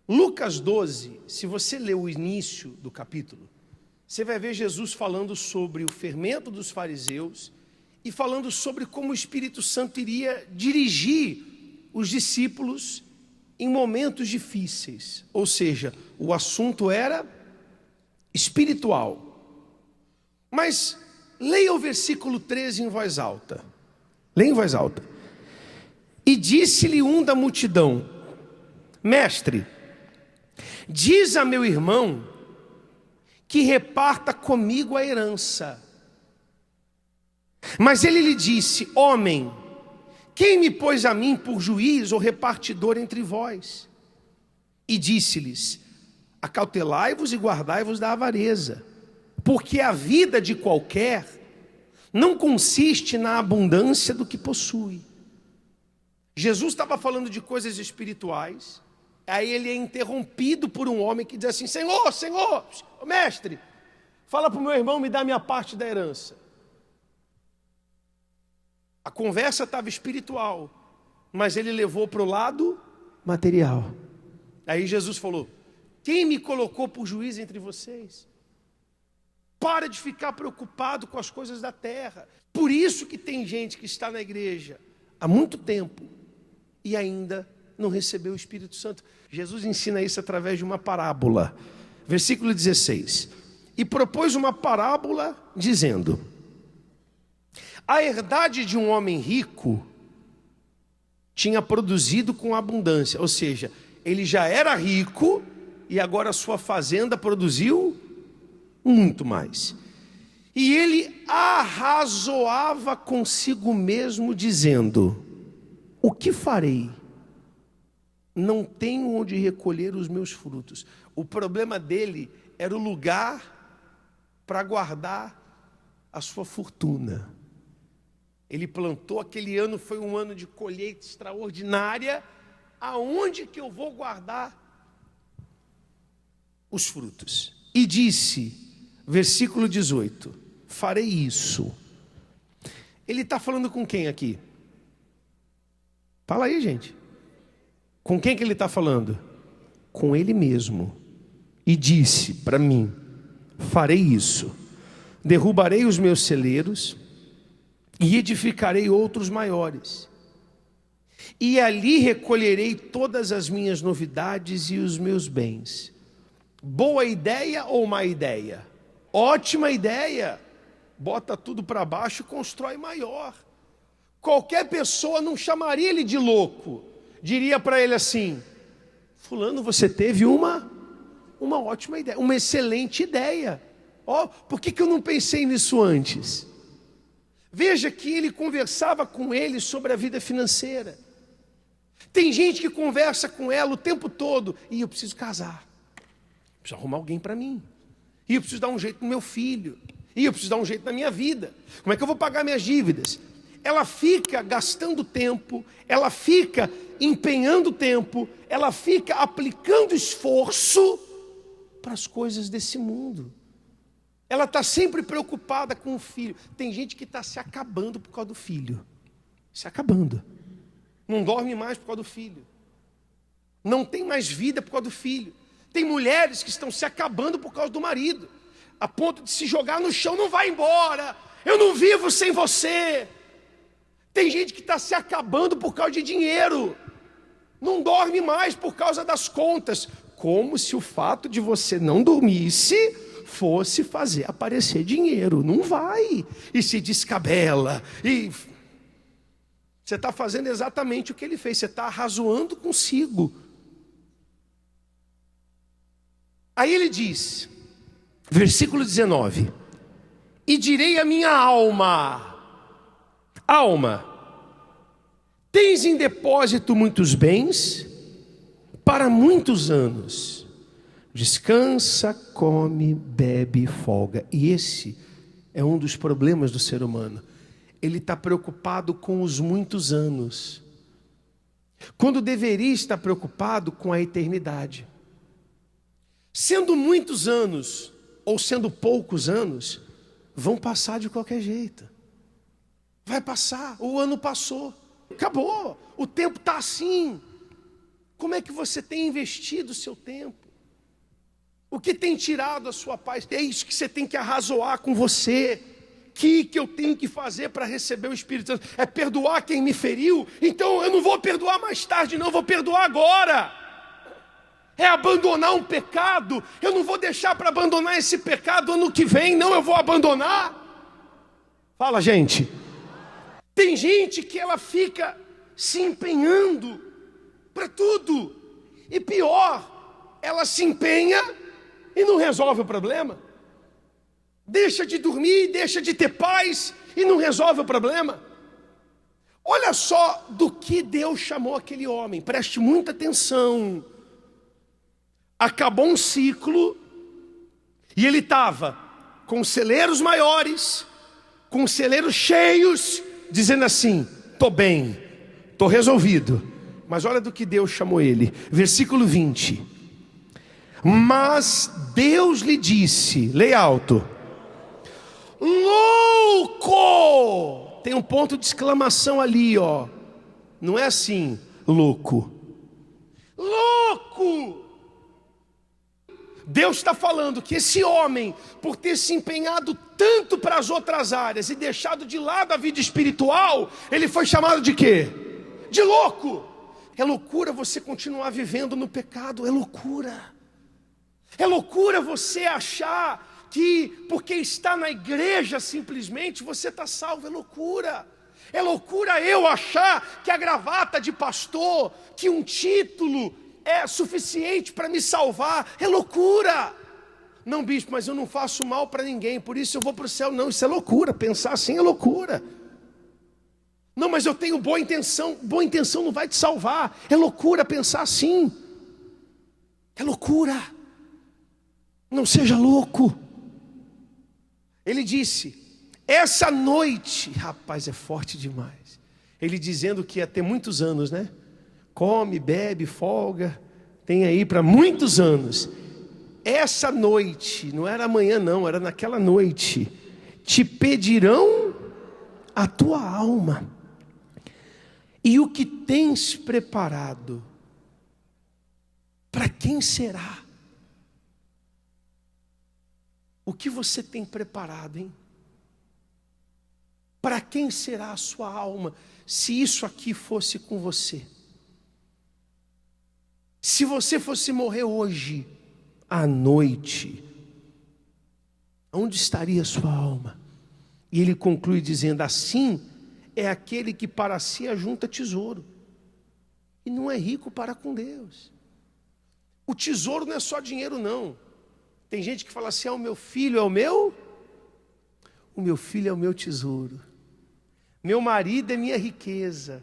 Lucas 12, se você ler o início do capítulo, você vai ver Jesus falando sobre o fermento dos fariseus e falando sobre como o Espírito Santo iria dirigir os discípulos em momentos difíceis. Ou seja, o assunto era espiritual. Mas leia o versículo 13 em voz alta. Leia em voz alta. E disse-lhe um da multidão: Mestre, diz a meu irmão que reparta comigo a herança. Mas ele lhe disse: Homem, quem me pôs a mim por juiz ou repartidor entre vós? E disse-lhes: Acautelai-vos e guardai-vos da avareza, porque a vida de qualquer não consiste na abundância do que possui. Jesus estava falando de coisas espirituais. Aí ele é interrompido por um homem que diz assim: Senhor, mestre, fala para o meu irmão me dar minha parte da herança. A conversa estava espiritual, mas ele levou para o lado material. Aí Jesus falou: quem me colocou por juiz entre vocês? Para de ficar preocupado com as coisas da terra. Por isso que tem gente que está na igreja há muito tempo e ainda não recebeu o Espírito Santo. Jesus ensina isso através de uma parábola. Versículo 16. E propôs uma parábola dizendo: a herdade de um homem rico tinha produzido com abundância. Ou seja, ele já era rico e agora a sua fazenda produziu muito mais. E ele arrazoava consigo mesmo dizendo: o que farei? Não tenho onde recolher os meus frutos. O problema dele era o lugar para guardar a sua fortuna. Ele plantou, aquele ano foi um ano de colheita extraordinária. Aonde que eu vou guardar os frutos? E disse, versículo 18, farei isso. Ele está falando com quem aqui? Fala aí, gente. Com quem que ele está falando? Com ele mesmo. E disse para mim: farei isso. Derrubarei os meus celeiros e edificarei outros maiores. E ali recolherei todas as minhas novidades e os meus bens. Boa ideia ou má ideia? Ótima ideia. Bota tudo para baixo e constrói maior. Qualquer pessoa não chamaria ele de louco. Diria para ele assim: fulano, você teve uma ótima ideia, uma excelente ideia. Por que eu não pensei nisso antes? Veja que ele conversava com ele sobre a vida financeira. Tem gente que conversa com ela o tempo todo: e eu preciso casar, preciso arrumar alguém para mim, e eu preciso dar um jeito no meu filho, e eu preciso dar um jeito na minha vida. Como é que eu vou pagar minhas dívidas? Ela fica gastando tempo, ela fica empenhando tempo, ela fica aplicando esforço para as coisas desse mundo. Ela está sempre preocupada com o filho. Tem gente que está se acabando por causa do filho. Se acabando. Não dorme mais por causa do filho. Não tem mais vida por causa do filho. Tem mulheres que estão se acabando por causa do marido, a ponto de se jogar no chão: não vai embora, eu não vivo sem você. Tem gente que está se acabando por causa de dinheiro. Não dorme mais por causa das contas. Como se o fato de você não dormisse fosse fazer aparecer dinheiro. Não vai. E se descabela. E você está fazendo exatamente o que ele fez. Você está arrazoando consigo. Aí ele diz, versículo 19: e direi à minha alma: alma, tens em depósito muitos bens para muitos anos. Descansa, come, bebe, folga. E esse é um dos problemas do ser humano. Ele está preocupado com os muitos anos, quando deveria estar preocupado com a eternidade. Sendo muitos anos ou sendo poucos anos, vão passar de qualquer jeito. Vai passar, o ano passou, acabou, o tempo está assim. Como é que você tem investido o seu tempo? O que tem tirado a sua paz? É isso que você tem que arrazoar com você. O que eu tenho que fazer para receber o Espírito Santo? É perdoar quem me feriu? Então eu não vou perdoar mais tarde, não, eu vou perdoar agora. É abandonar um pecado? Eu não vou deixar para abandonar esse pecado ano que vem, não, eu vou abandonar. Fala, gente. Tem gente que ela fica se empenhando para tudo. E pior, ela se empenha e não resolve o problema. Deixa de dormir, deixa de ter paz e não resolve o problema. Olha só do que Deus chamou aquele homem. Preste muita atenção. Acabou um ciclo e ele estava com celeiros maiores, com celeiros cheios, dizendo assim: estou bem, estou resolvido. Mas olha do que Deus chamou ele. Versículo 20. Mas Deus lhe disse, leia alto: louco! Tem um ponto de exclamação ali, ó. Não é assim, louco. Louco! Deus está falando que esse homem, por ter se empenhado tanto para as outras áreas e deixado de lado a vida espiritual, ele foi chamado de quê? De louco. É loucura você continuar vivendo no pecado, é loucura. É loucura você achar que porque está na igreja simplesmente você está salvo, é loucura. É loucura eu achar que a gravata de pastor, que um título é suficiente para me salvar, é loucura. Não, bispo, mas eu não faço mal para ninguém, por isso eu vou para o céu. Não, isso é loucura, pensar assim é loucura. Não, mas eu tenho boa intenção não vai te salvar. É loucura pensar assim. É loucura. Não seja louco. Ele disse, essa noite, rapaz, é forte demais. Ele dizendo que ia ter muitos anos, né? Come, bebe, folga, tem aí para muitos anos. Essa noite, não era amanhã não, era naquela noite, te pedirão a tua alma. E o que tens preparado, para quem será? O que você tem preparado, hein? Para quem será a sua alma, se isso aqui fosse com você? Se você fosse morrer hoje, à noite, onde estaria a sua alma? E ele conclui dizendo, assim é aquele que para si ajunta tesouro e não é rico para com Deus. O tesouro não é só dinheiro, não. Tem gente que fala assim, o meu filho é o meu filho é o meu tesouro, meu marido é minha riqueza.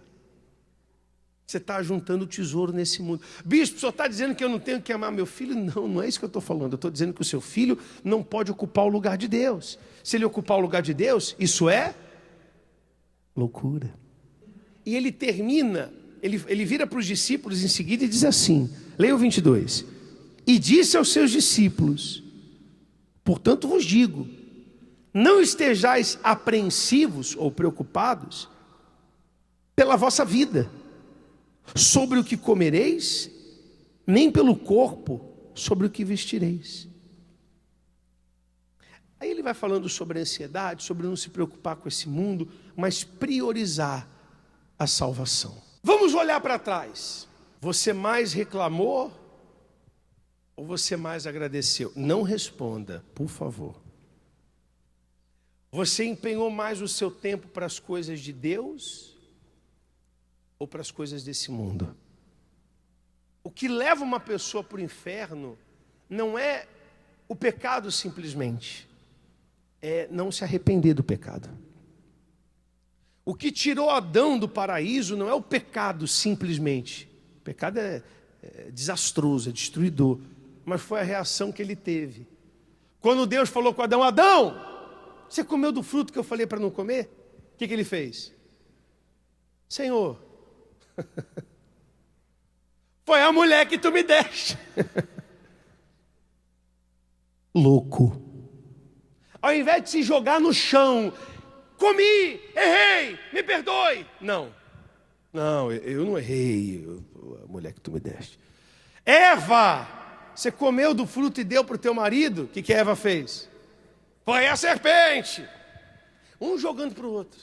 Você está juntando tesouro nesse mundo. Bispo, o senhor está dizendo que eu não tenho que amar meu filho? Não, não é isso que eu estou falando. Eu estou dizendo que o seu filho não pode ocupar o lugar de Deus. Se ele ocupar o lugar de Deus, isso é loucura. E ele termina, ele vira para os discípulos em seguida e diz assim, leia o 22. E disse aos seus discípulos, portanto vos digo, não estejais apreensivos ou preocupados pela vossa vida, sobre o que comereis, nem pelo corpo, sobre o que vestireis. Aí ele vai falando sobre a ansiedade, sobre não se preocupar com esse mundo, mas priorizar a salvação. Vamos olhar para trás. Você mais reclamou ou você mais agradeceu? Não responda, por favor. Você empenhou mais o seu tempo para as coisas de Deus ou para as coisas desse mundo? O que leva uma pessoa para o inferno não é o pecado simplesmente, é não se arrepender do pecado. O que tirou Adão do paraíso não é o pecado simplesmente. O pecado é desastroso, é destruidor, mas foi a reação que ele teve. Quando Deus falou com Adão, Adão, você comeu do fruto que eu falei para não comer? O que ele fez? Senhor, foi a mulher que tu me deste. Louco. Ao invés de se jogar no chão, comi, errei, me perdoe. Não, eu não errei. A mulher que tu me deste. Eva, você comeu do fruto e deu para o teu marido? O que Eva fez? Foi a serpente. Um jogando para o outro.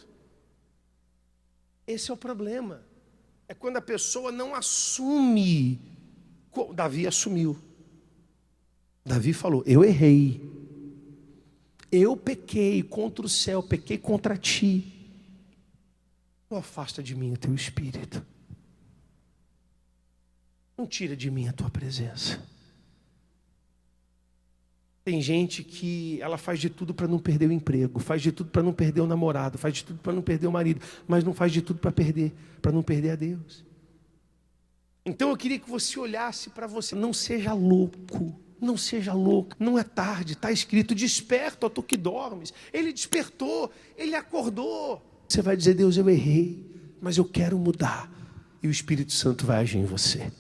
Esse é o problema. É quando a pessoa não assume. Davi assumiu. Davi falou, eu errei. Eu pequei contra o céu, pequei contra ti. Não afasta de mim o teu espírito. Não tira de mim a tua presença. Tem gente que ela faz de tudo para não perder o emprego, faz de tudo para não perder o namorado, faz de tudo para não perder o marido, mas não faz de tudo para não perder a Deus. Então eu queria que você olhasse para você. Não seja louco. Não seja louco, não é tarde, está escrito, desperta, ó tu que dormes. Ele despertou, ele acordou. Você vai dizer, Deus, eu errei, mas eu quero mudar. E o Espírito Santo vai agir em você.